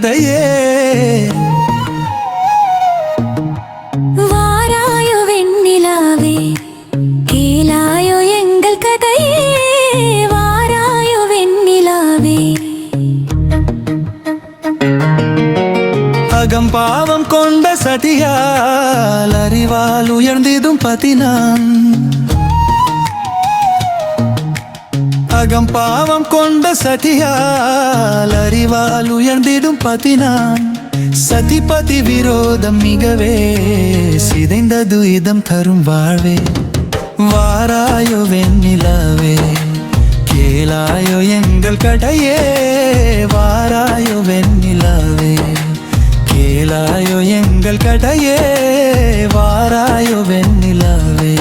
கதையே. வாராயோ வெண்ணிலாவே, கேளாயோ எங்கள் கதையே. வாராயோ வெண்ணிலாவே. அகம்பாவம் கொண்ட சதியால் அறிவால் உயர்ந்திடும் பதினான். அகம்பாவம் கொண்ட சதியால் அறிவால் உயர்ந்திடும் பதினான். சதிபதி விரோதம் மிகவே சிதைந்தது இதம் தரும் வாழ்வே. வாராயோ வெண்ணிலாவே, கேளாயோ எங்கள் கதையே. வாராயோ வெண்ணிலாவே, கேளாயோ எங்கள் கதையே. வாராயோ வெண்ணிலாவே.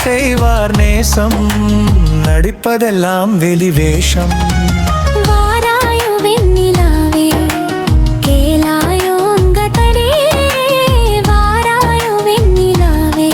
செய்வார் நேசம், நடிப்பதெல்லாம் வெளிவேஷம். வாராயோ வெண்ணிலாவே, கேளாயோ உங்கள் கதையே. வாராயோ வெண்ணிலாவே.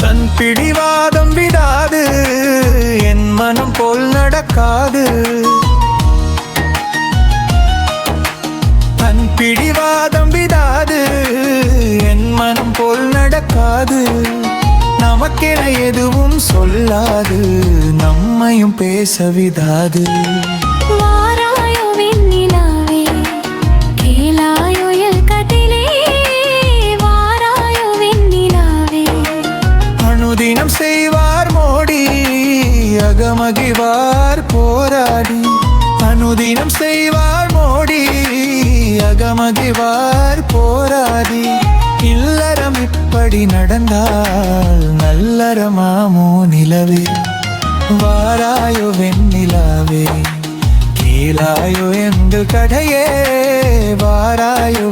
தன் பிடிவாதம் விடாது, என் மனம் போல் நடக்காது. தன் பிடிவாதம் விடாது, என் மனம் போல் நடக்காது. நமக்கென எதுவும் சொல்லாது, நம்மையும் பேச விடாது. வாராயோ வெண்ணிலாவே, கேளாயோ என் கதையே. வாராயோ வெண்ணிலாவே. அனுதினம் செய்வார் மோடி, அகமகிவார் போராடி. அனுதினம் செய்வார் மோடி, அகமகிவார் போராடி. இல்லறம் இப்படி நடந்தால் நல்லறமாமோ நிலவே. வாராயோ வெண்ணிலாவே, கேளாயோ எங்கள் கதையே. வாராயோ